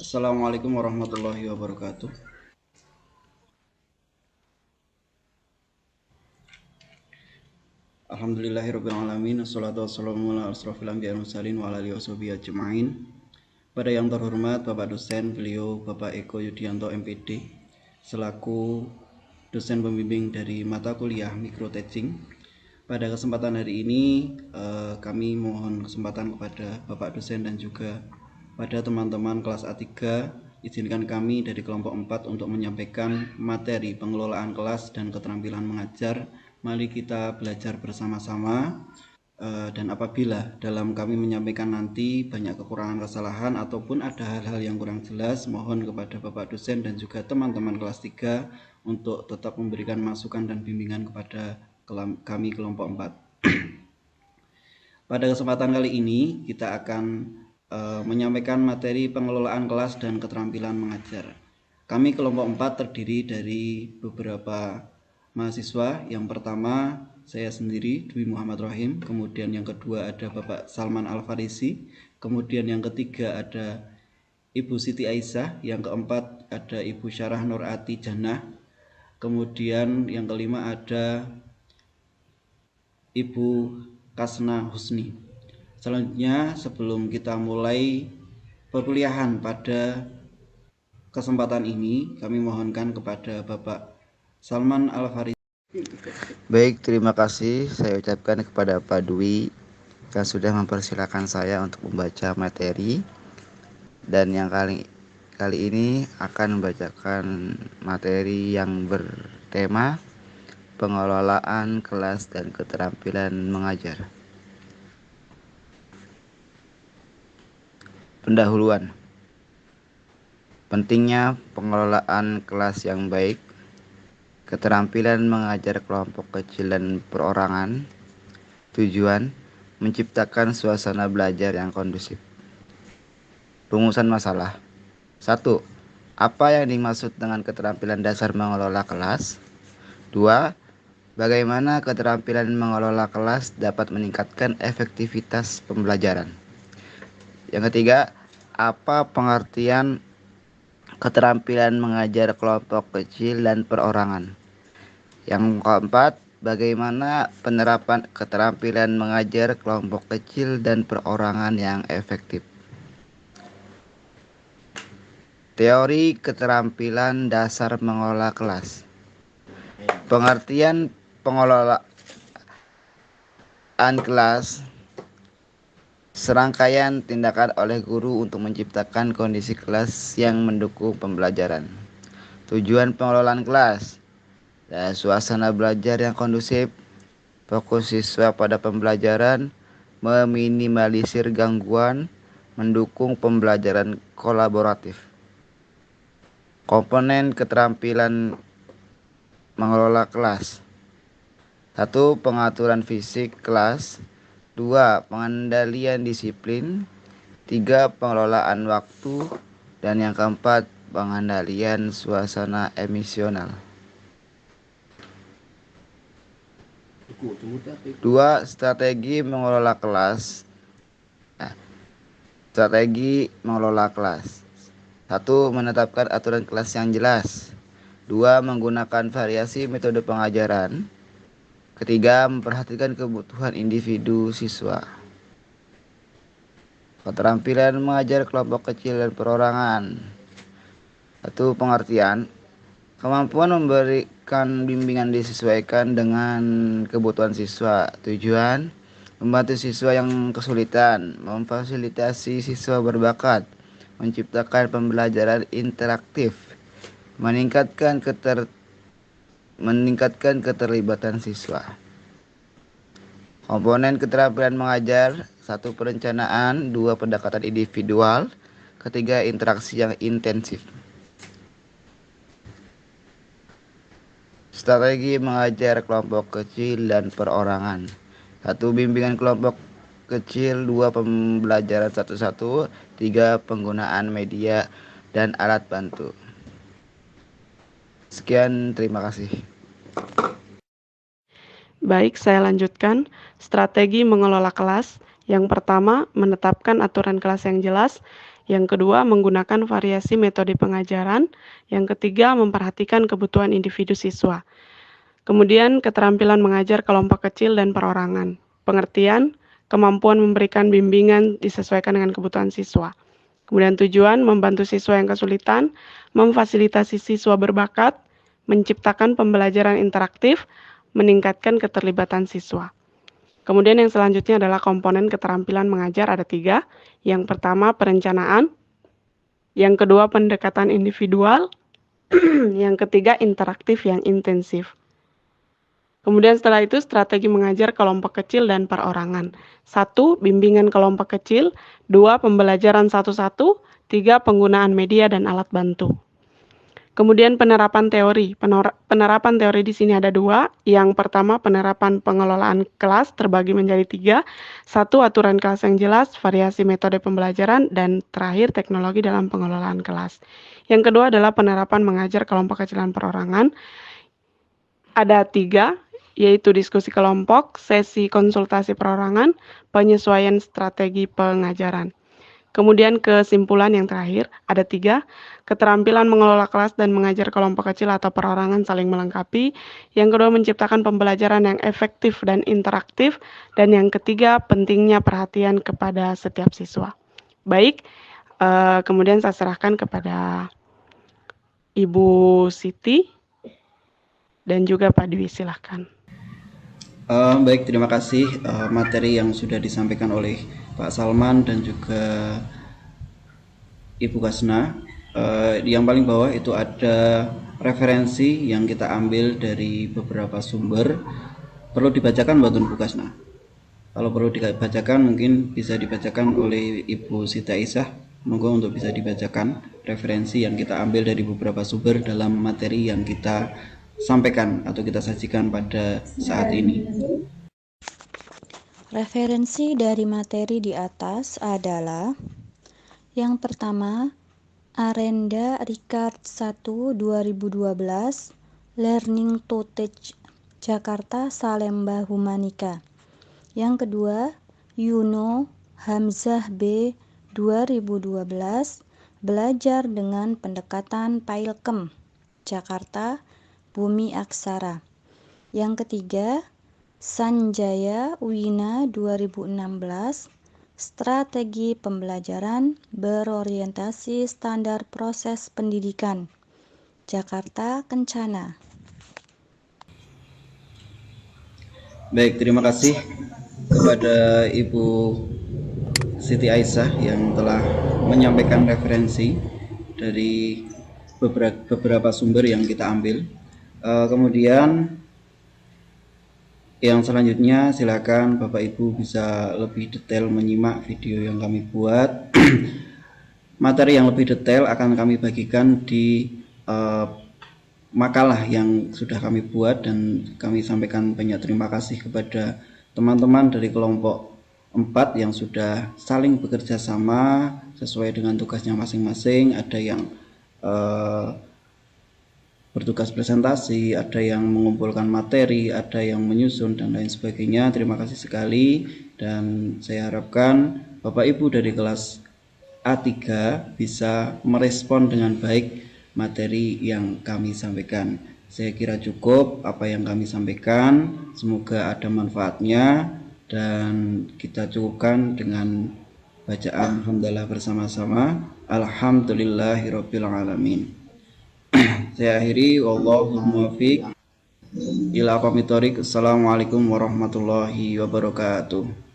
Assalamualaikum warahmatullahi wabarakatuh. Alhamdulillahirabbil alamin, wassalatu wassalamu ala asrofil anbiya'i wal mursalin wa ala alihi washabihi ajmain. Pada yang terhormat Bapak dosen, beliau Bapak Eko Yudianto MPD selaku dosen pembimbing dari mata kuliah Microteaching. Pada kesempatan hari ini kami mohon kesempatan kepada Bapak dosen dan juga pada teman-teman kelas A3, izinkan kami dari kelompok 4 untuk menyampaikan materi pengelolaan kelas dan keterampilan mengajar. Mari kita belajar bersama-sama. Dan apabila dalam kami menyampaikan nanti banyak kekurangan kesalahan ataupun ada hal-hal yang kurang jelas, mohon kepada Bapak dosen dan juga teman-teman kelas 3 untuk tetap memberikan masukan dan bimbingan kepada kami kelompok 4. Pada kesempatan kali ini kita akan menyampaikan materi pengelolaan kelas dan keterampilan mengajar. Kami kelompok 4 terdiri dari beberapa mahasiswa. Yang pertama saya sendiri, Dwi Muhammad Rahim. Kemudian yang kedua ada Bapak Salman Al-Farisi. Kemudian yang ketiga ada Ibu Siti Aisyah. Yang keempat ada Ibu Syarah Nurati Jannah. Kemudian yang kelima ada Ibu Kasna Husni. Selanjutnya, sebelum kita mulai perkuliahan pada kesempatan ini, kami mohonkan kepada Bapak Salman Al-Farisi. Baik, terima kasih saya ucapkan kepada Pak Dwi yang sudah mempersilahkan saya untuk membaca materi, dan yang kali ini akan membacakan materi yang bertema pengelolaan kelas dan keterampilan mengajar. Pendahuluan. Pentingnya pengelolaan kelas yang baik, keterampilan mengajar kelompok kecil dan perorangan. Tujuan, menciptakan suasana belajar yang kondusif. Rumusan masalah. 1. Apa yang dimaksud dengan keterampilan dasar mengelola kelas? 2. Bagaimana keterampilan mengelola kelas dapat meningkatkan efektivitas pembelajaran? Yang ketiga, apa pengertian keterampilan mengajar kelompok kecil dan perorangan? Yang keempat, bagaimana penerapan keterampilan mengajar kelompok kecil dan perorangan yang efektif? Teori keterampilan dasar mengelola kelas. Pengertian pengelolaan kelas: serangkaian tindakan oleh guru untuk menciptakan kondisi kelas yang mendukung pembelajaran. Tujuan pengelolaan kelas: dan suasana belajar yang kondusif, fokus siswa pada pembelajaran, meminimalisir gangguan, mendukung pembelajaran kolaboratif. Komponen keterampilan mengelola kelas. 1. Pengaturan fisik kelas. 2. Pengendalian disiplin. 3. Pengelolaan waktu. Dan yang keempat, pengendalian suasana emosional. 2. Strategi mengelola kelas. Strategi mengelola kelas. 1. Menetapkan aturan kelas yang jelas. 2. Menggunakan variasi metode pengajaran. Ketiga, memperhatikan kebutuhan individu siswa. Keterampilan mengajar kelompok kecil dan perorangan. 1. Pengertian: kemampuan memberikan bimbingan disesuaikan dengan kebutuhan siswa. Tujuan: membantu siswa yang kesulitan, memfasilitasi siswa berbakat, menciptakan pembelajaran interaktif, meningkatkan keterlibatan siswa. Komponen keterampilan mengajar: 1. Perencanaan. 2. Pendekatan individual. 3. Interaksi yang intensif. Strategi mengajar kelompok kecil dan perorangan. 1. Bimbingan kelompok kecil. 2. Pembelajaran satu-satu. 3. Penggunaan media dan alat bantu. Sekian, terima kasih. Baik, saya lanjutkan. Strategi mengelola kelas. Yang pertama, menetapkan aturan kelas yang jelas. Yang kedua, menggunakan variasi metode pengajaran. Yang ketiga, memperhatikan kebutuhan individu siswa. Kemudian, keterampilan mengajar kelompok kecil dan perorangan. Pengertian, kemampuan memberikan bimbingan disesuaikan dengan kebutuhan siswa. Kemudian tujuan, membantu siswa yang kesulitan, memfasilitasi siswa berbakat, menciptakan pembelajaran interaktif, meningkatkan keterlibatan siswa. Kemudian yang selanjutnya adalah komponen keterampilan mengajar, ada 3. Yang pertama, perencanaan. Yang kedua, pendekatan individual. Yang ketiga, interaktif yang intensif. Kemudian setelah itu, strategi mengajar kelompok kecil dan perorangan. 1. Bimbingan kelompok kecil. 2. Pembelajaran satu-satu. 3. Penggunaan media dan alat bantu. Kemudian penerapan teori. Penerapan teori di sini ada 2. Yang pertama, penerapan pengelolaan kelas terbagi menjadi 3. 1. Aturan kelas yang jelas, variasi metode pembelajaran, dan terakhir teknologi dalam pengelolaan kelas. Yang kedua adalah penerapan mengajar kelompok kecil dan perorangan. Ada 3, yaitu diskusi kelompok, sesi konsultasi perorangan, penyesuaian strategi pengajaran. Kemudian kesimpulan yang terakhir, ada 3, keterampilan mengelola kelas dan mengajar kelompok kecil atau perorangan saling melengkapi. Yang kedua, menciptakan pembelajaran yang efektif dan interaktif. Dan yang ketiga, pentingnya perhatian kepada setiap siswa. Baik, kemudian saya serahkan kepada Ibu Siti dan juga Pak Dwi, silahkan. Baik, terima kasih materi yang sudah disampaikan oleh Pak Salman dan juga Ibu Kasna. Yang paling bawah itu ada referensi yang kita ambil dari beberapa sumber. Perlu dibacakan buat Ibu Kasna? Kalau perlu dibacakan mungkin bisa dibacakan oleh Ibu Siti Aisyah. Monggo untuk bisa dibacakan referensi yang kita ambil dari beberapa sumber dalam materi yang kita sampaikan atau kita sajikan pada saat ini. Referensi dari materi di atas adalah yang pertama, Arenda Ricard 1 2012, Learning to Teach Jakarta Salemba Humanika. Yang kedua, Yuno Hamzah B 2012, Belajar dengan Pendekatan Pailkem Jakarta Bumi Aksara. Yang ketiga, Sanjaya Wina 2016, Strategi Pembelajaran Berorientasi Standar Proses Pendidikan, Jakarta Kencana. Baik, terima kasih kepada Ibu Siti Aisyah yang telah menyampaikan referensi dari beberapa sumber yang kita ambil. Kemudian yang selanjutnya silakan Bapak Ibu bisa lebih detail menyimak video yang kami buat. Materi yang lebih detail akan kami bagikan di makalah yang sudah kami buat, dan kami sampaikan banyak terima kasih kepada teman-teman dari kelompok 4 yang sudah saling bekerja sama sesuai dengan tugasnya masing-masing. Ada yang bertugas presentasi, ada yang mengumpulkan materi, ada yang menyusun, dan lain sebagainya. Terima kasih sekali, dan saya harapkan Bapak Ibu dari kelas A3 bisa merespon dengan baik materi yang kami sampaikan. Saya kira cukup apa yang kami sampaikan, semoga ada manfaatnya, dan kita cukupkan dengan bacaan hamdalah bersama-sama. Alhamdulillahirabbil alamin. Saya akhiri, wallahu muwaffiq ila aqwamit thoriq. Assalamualaikum warahmatullahi wabarakatuh.